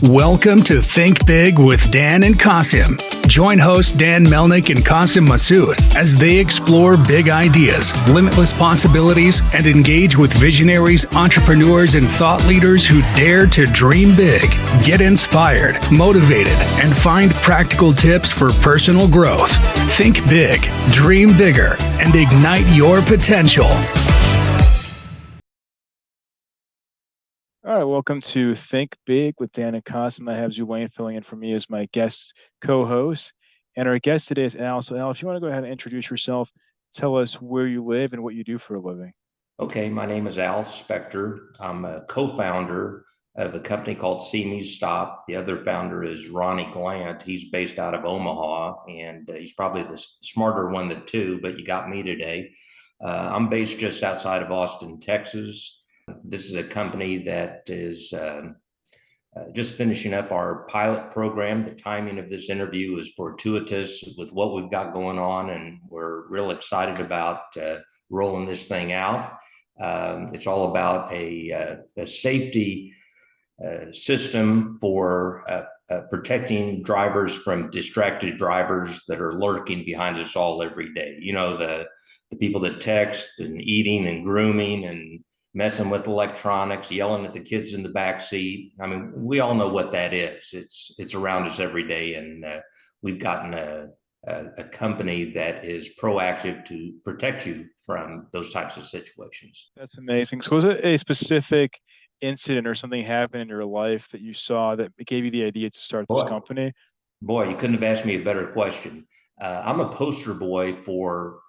Welcome to Think Big with Dan and Qasim. Join hosts Dan Melnick and Qasim Masood as they explore big ideas, limitless possibilities, and engage with visionaries, entrepreneurs, and thought leaders who dare to dream big, get inspired, motivated, and find practical tips for personal growth. Think big, dream bigger, and ignite your potential. All right, welcome to Think Big with Dan and Qasim. I have Wayne filling in for me as my guest co-host. And our guest today is Al. So Al, if you want to go ahead and introduce yourself, tell us where you live and what you do for a living. Okay, my name is Al Spector. I'm a co-founder of a company called See Me Stop. The other founder is Ronnie Glant. He's based out of Omaha, and he's probably the smarter one of the two, but you got me today. I'm based just outside of Austin, Texas. This is a company that is just finishing up our pilot program. The timing of this interview is fortuitous with what we've got going on, and we're real excited about rolling this thing out. It's all about a safety system for protecting drivers from distracted drivers that are lurking behind us all every day. You know, the people that text and eating and grooming and messing with electronics, yelling at the kids in the back seat. I mean, we all know what that is. It's around us every day, and we've gotten a company that is proactive to protect you from those types of situations. That's amazing. So was it a specific incident or something happened in your life that you saw that gave you the idea to start this company? Boy, you couldn't have asked me a better question. I'm a poster boy for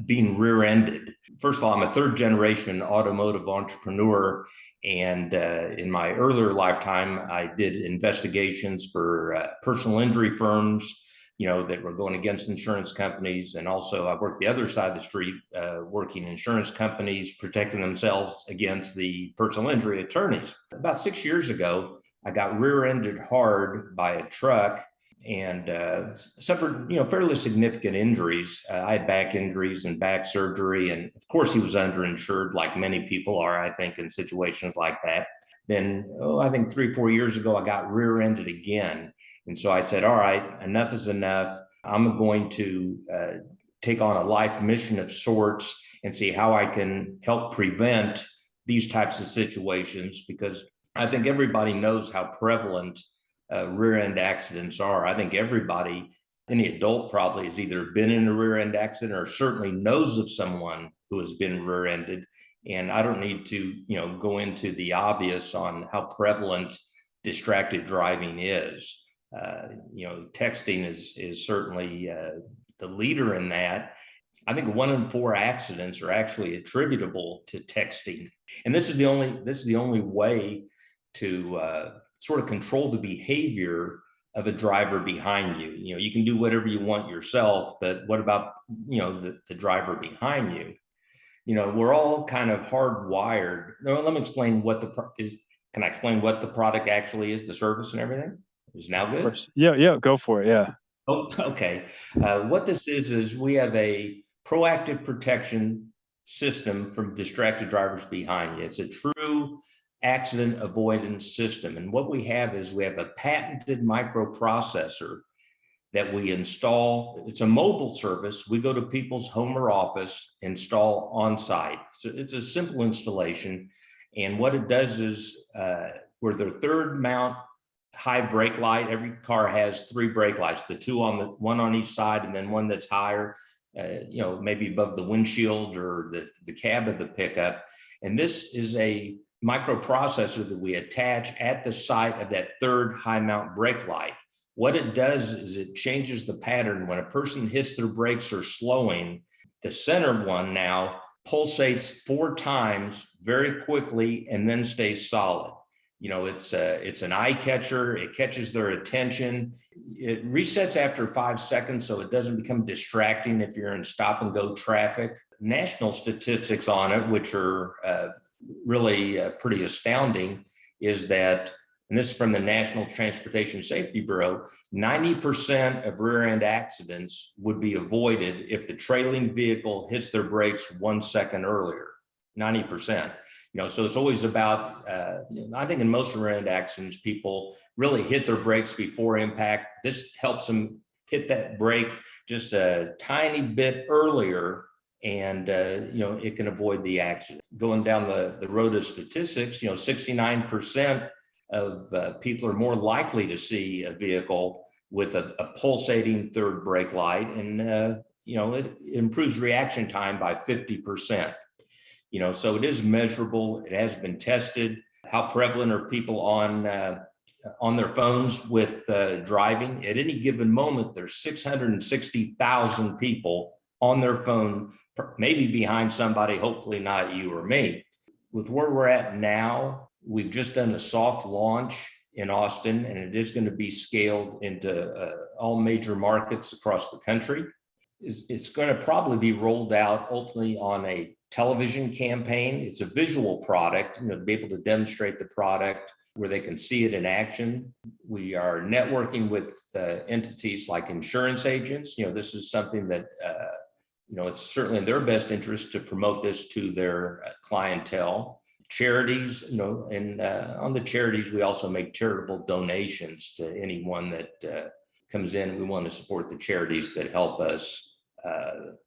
being rear-ended. First of all, I'm a third generation automotive entrepreneur. And in my earlier lifetime, I did investigations for personal injury firms, you know, that were going against insurance companies. And also I worked the other side of the street, working insurance companies, protecting themselves against the personal injury attorneys. About 6 years ago, I got rear-ended hard by a truck and suffered, you know, fairly significant injuries. I had back injuries and back surgery, and of course he was underinsured, like many people are, I think, in situations like that. Then, I think 3-4 years ago, I got rear-ended again, and so I said, all right, enough is enough. I'm going to take on a life mission of sorts and see how I can help prevent these types of situations, because I think everybody knows how prevalent rear end accidents are. I think everybody, any adult probably, has either been in a rear end accident or certainly knows of someone who has been rear ended. And I don't need to, you know, go into the obvious on how prevalent distracted driving is. You know, texting is certainly the leader in that. I think 1 in 4 accidents are actually attributable to texting, and this is the only way to sort of control the behavior of a driver behind you. You know, you can do whatever you want yourself, but what about, you know, the driver behind you? You know, we're all kind of hardwired. No, let me explain what can I explain what the product actually is, the service and everything? Is now good? Of course. Yeah, go for it. Yeah. Oh, okay. What this is we have a proactive protection system from distracted drivers behind you. It's a true accident avoidance system. And what we have is we have a patented microprocessor that we install. It's a mobile service. We go to people's home or office, install on site. So it's a simple installation. And what it does is we're their third mount high brake light. Every car has 3 brake lights, one on each side, and then one that's higher, you know, maybe above the windshield or the cab of the pickup. And this is a microprocessor that we attach at the site of that third high mount brake light. What it does is it changes the pattern. When a person hits their brakes or slowing, the center one now pulsates 4 times very quickly and then stays solid. You know, it's an eye catcher. It catches their attention. It resets after 5 seconds, so it doesn't become distracting if you're in stop and go traffic. National statistics on it, which are really pretty astounding, is that, and this is from the National Transportation Safety Bureau, 90% of rear end accidents would be avoided if the trailing vehicle hits their brakes 1 second earlier. 90%. So it's always about, I think in most rear-end accidents, people really hit their brakes before impact. This helps them hit that brake just a tiny bit earlier, and it can avoid the accident. Going down the road of statistics, 69% of people are more likely to see a vehicle with a pulsating third brake light, and it improves reaction time by 50%. So it is measurable. It has been tested. How prevalent are people on their phones with driving? At any given moment, there's 660,000 people on their phone, maybe behind somebody, hopefully not you or me. With where we're at now, we've just done a soft launch in Austin, and it is going to be scaled into all major markets across the country. It's going to probably be rolled out ultimately on a television campaign. It's a visual product, to be able to demonstrate the product where they can see it in action. We are networking with entities like insurance agents. This is something that, it's certainly in their best interest to promote this to their clientele. Charities, and on the charities, we also make charitable donations to anyone that comes in. We want to support the charities that help us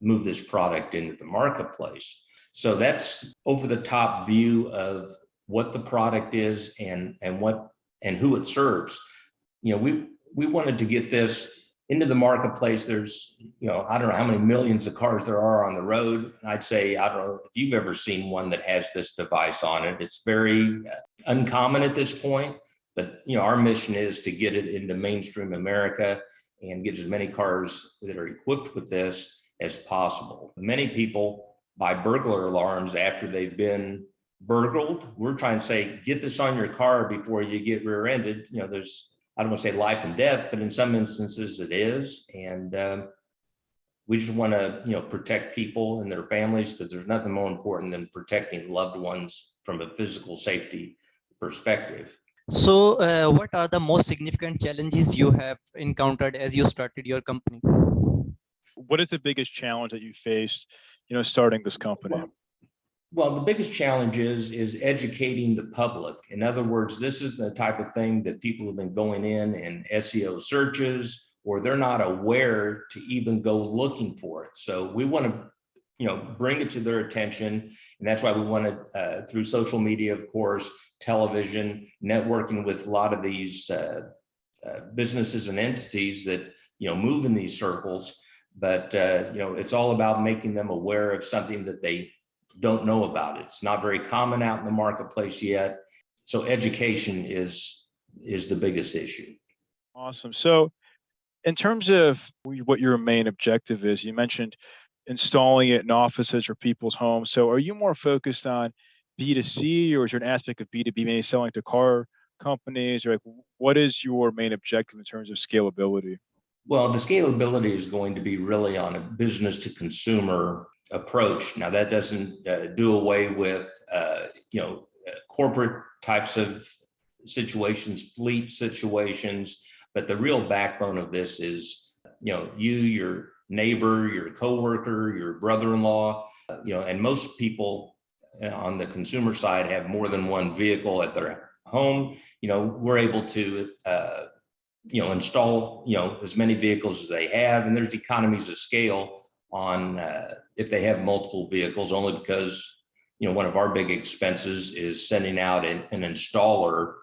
move this product into the marketplace. So that's over the top view of what the product is and who it serves. We wanted to get this into the marketplace. There's, I don't know how many millions of cars there are on the road. And I'd say, I don't know if you've ever seen one that has this device on it. It's very uncommon at this point, but our mission is to get it into mainstream America and get as many cars that are equipped with this as possible. Many people buy burglar alarms after they've been burgled. We're trying to say, get this on your car before you get rear-ended. There's, I don't want to say life and death, but in some instances it is. And we just want to, protect people and their families, because there's nothing more important than protecting loved ones from a physical safety perspective. So what are the most significant challenges you have encountered as you started your company? What is the biggest challenge that you faced, starting this company? Well, the biggest challenge is educating the public. In other words, this is the type of thing that people have been going in SEO searches, or they're not aware to even go looking for it. So we want to, bring it to their attention. And that's why we want to, through social media, of course, television, networking with a lot of these businesses and entities that, move in these circles. But, it's all about making them aware of something that they don't know about. It's not very common out in the marketplace yet. So education is the biggest issue. Awesome. So in terms of what your main objective is, you mentioned installing it in offices or people's homes. So are you more focused on B2C, or is there an aspect of B2B, maybe selling to car companies? Or what is your main objective in terms of scalability? Well, the scalability is going to be really on a business to consumer approach. Now, that doesn't do away with, corporate types of situations, fleet situations, but the real backbone of this is, your neighbor, your coworker, your brother-in-law, and most people on the consumer side have more than one vehicle at their home. We're able to, install, as many vehicles as they have, and there's economies of scale on if they have multiple vehicles, only because, one of our big expenses is sending out an installer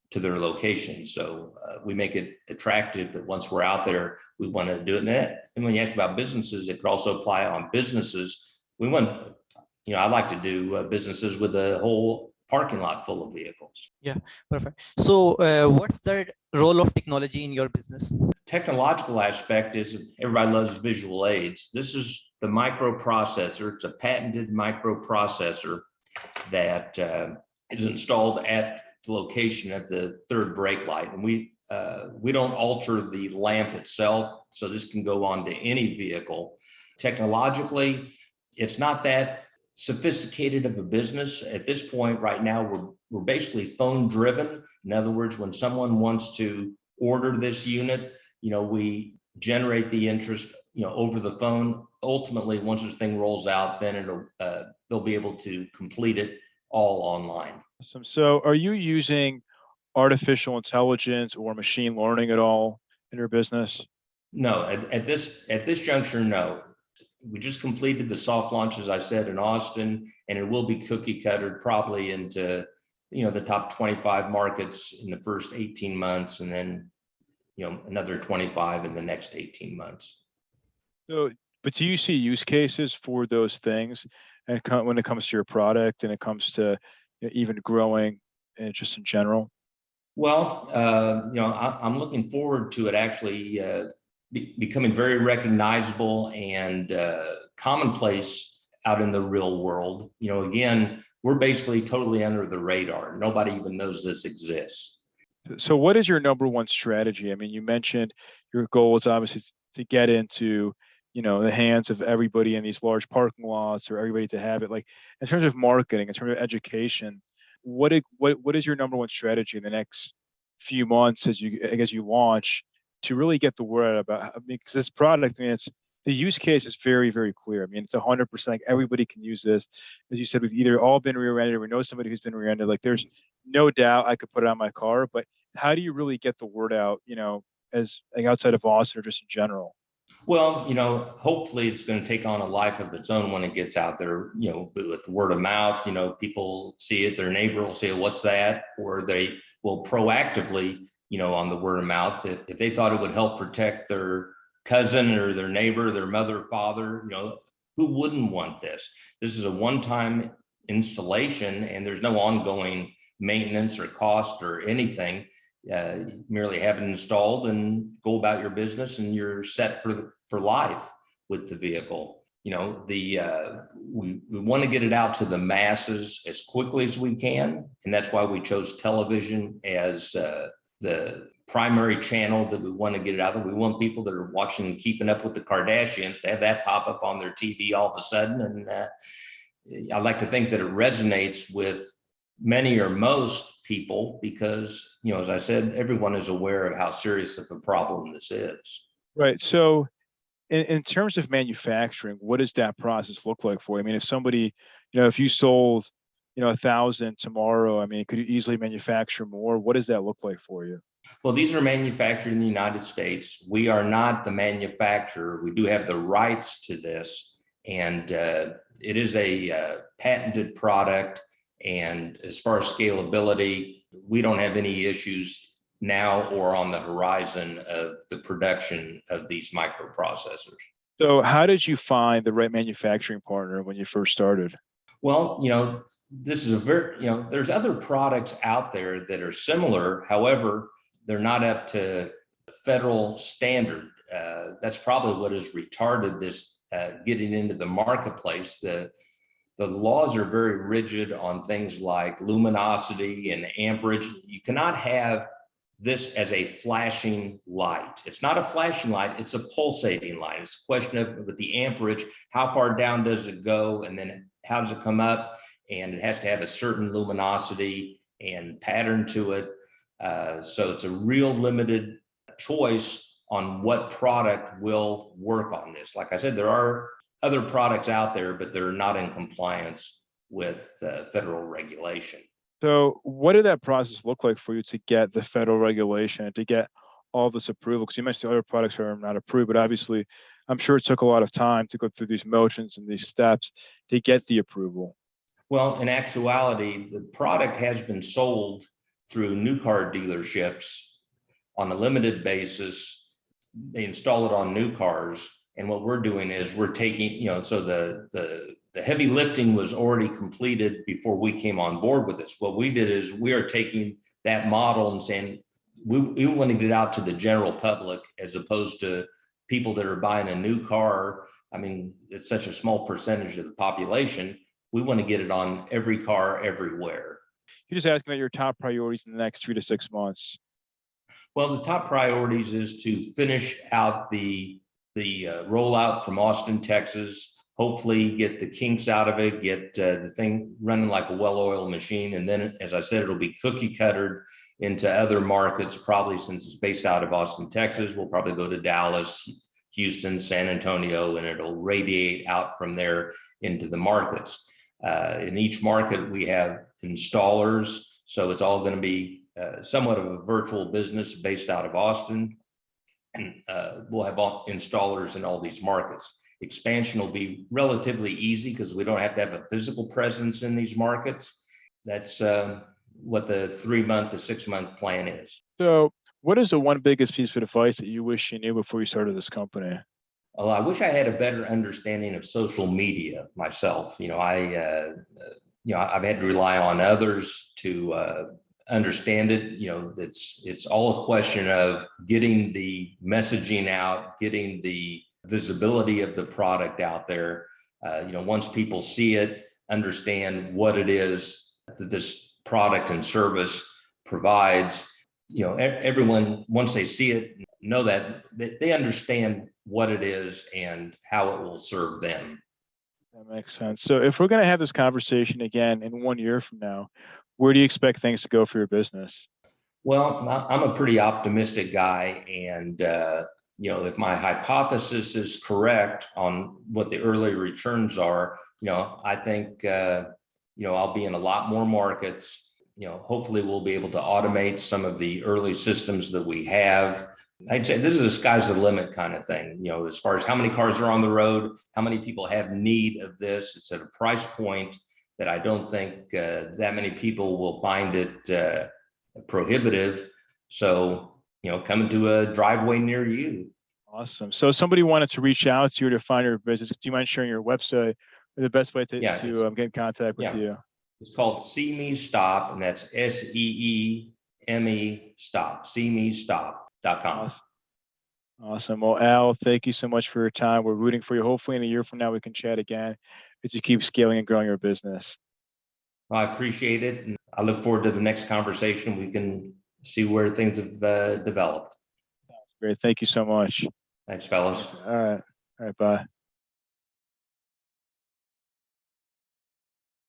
to their location. So we make it attractive that once we're out there, we want to do it. And when you ask about businesses, it could also apply on businesses. We want, I like to do businesses with a whole parking lot full of vehicles. Yeah, perfect. So what's the role of technology in your business? Technological aspect is everybody loves visual aids. This is the microprocessor. It's a patented microprocessor that is installed at the location at the third brake light. And we don't alter the lamp itself, so this can go on to any vehicle. Technologically, it's not that sophisticated of a business. At this point right now, we're basically phone driven. In other words, when someone wants to order this unit, we generate the interest, over the phone. Ultimately, once this thing rolls out, then they'll be able to complete it all online. Awesome. So are you using artificial intelligence or machine learning at all in your business? No, at this juncture, no. We just completed the soft launch, as I said, in Austin, and it will be cookie cuttered probably into the top 25 markets in the first 18 months, and then another 25 in the next 18 months. So, but do you see use cases for those things, and when it comes to your product, and it comes to even growing, and just in general? Well, I'm looking forward to it actually becoming very recognizable and commonplace out in the real world. Again, we're basically totally under the radar. Nobody even knows this exists. So what is your number one strategy? I mean, you mentioned your goal is obviously to get into, the hands of everybody in these large parking lots, or everybody to have it. Like, in terms of marketing, in terms of education, what is your number one strategy in the next few months as you launch, to really get the word out about? I mean, because this product, I mean, it's the use case is very, very clear. I mean, it's 100%, like, everybody can use this. As you said, we've either all been rear-ended, or we know somebody who's been rear-ended. Like, there's no doubt I could put it on my car. But how do you really get the word out, as like outside of Austin, or just in general? Well, hopefully it's going to take on a life of its own when it gets out there, with word of mouth. People see it, their neighbor will say, "What's that?" Or they will proactively, on the word of mouth, if they thought it would help protect their cousin or their neighbor, their mother, father, who wouldn't want this? This is a one-time installation, and there's no ongoing maintenance or cost or anything. Merely have it installed and go about your business, and you're set for life with the vehicle. We want to get it out to the masses as quickly as we can, and that's why we chose television as the primary channel that we want to get it out there. We want people that are watching Keeping Up with the Kardashians to have that pop up on their TV all of a sudden, and I like to think that it resonates with many or most people because, as I said, everyone is aware of how serious of a problem this is. Right. So, in terms of manufacturing, what does that process look like for you? I mean, if somebody, if you sold, 1,000 tomorrow, I mean, could you easily manufacture more? What does that look like for you? Well, these are manufactured in the United States. We are not the manufacturer. We do have the rights to this, and it is a patented product. And as far as scalability, we don't have any issues now or on the horizon of the production of these microprocessors. So, how did you find the right manufacturing partner when you first started? Well, this is there's other products out there that are similar. However, they're not up to federal standard. That's probably what has retarded this getting into the marketplace. The laws are very rigid on things like luminosity and amperage. You cannot have this as a flashing light. It's not a flashing light, it's a pulsating light. It's a question of, with the amperage, how far down does it go, and then how does it come up? And it has to have a certain luminosity and pattern to it. So it's a real limited choice on what product will work on this. Like I said, there are other products out there, but they're not in compliance with federal regulation. So, what did that process look like for you to get the federal regulation, to get all this approval? Because you mentioned the other products are not approved, but obviously, I'm sure it took a lot of time to go through these motions and these steps to get the approval. Well, in actuality, the product has been sold through new car dealerships on a limited basis. They install it on new cars. And what we're doing is we're taking, so the heavy lifting was already completed before we came on board with this. What we did is we are taking that model and saying, we want to get it out to the general public as opposed to people that are buying a new car. I mean, it's such a small percentage of the population. We want to get it on every car everywhere. You're just asking about your top priorities in the next 3 to 6 months. Well, the top priorities is to finish out the rollout from Austin, Texas, hopefully get the kinks out of it, get the thing running like a well-oiled machine. And then, as I said, it'll be cookie cuttered into other markets, probably since it's based out of Austin, Texas. We'll probably go to Dallas, Houston, San Antonio, and it'll radiate out from there into the markets. In each market, we have installers. So it's all going to be somewhat of a virtual business based out of Austin. And we'll have installers in all these markets. Expansion will be relatively easy because we don't have to have a physical presence in these markets. That's what the 3-month to 6-month plan is. So what is the one biggest piece of advice that you wish you knew before you started this company? Well, I wish I had a better understanding of social media myself. I've had to rely on others to understand it. It's all a question of getting the messaging out, getting the visibility of the product out there. Once people see it, understand what it is that this product and service provides, everyone, once they see it, know that they understand what it is and how it will serve them. That makes sense. So if we're going to have this conversation again in 1 year from now, where do you expect things to go for your business? Well, I'm a pretty optimistic guy, and if my hypothesis is correct on what the early returns are, I think I'll be in a lot more markets. Hopefully we'll be able to automate some of the early systems that we have. I'd say this is a sky's the limit kind of thing. As far as how many cars are on the road, how many people have need of this, it's at a price point that I don't think that many people will find it prohibitive. So, coming to a driveway near you. Awesome. So if somebody wanted to reach out to you to find your business, do you mind sharing your website or the best way to get in contact with you? It's called See Me Stop, and that's SEEME Stop, SeeMeStop.com. Awesome. Well, Al, thank you so much for your time. We're rooting for you. Hopefully in a year from now, we can chat again as you keep scaling and growing your business. Well, I appreciate it. And I look forward to the next conversation. We can see where things have developed. Great. Thank you so much. Thanks, fellas. All right. Bye.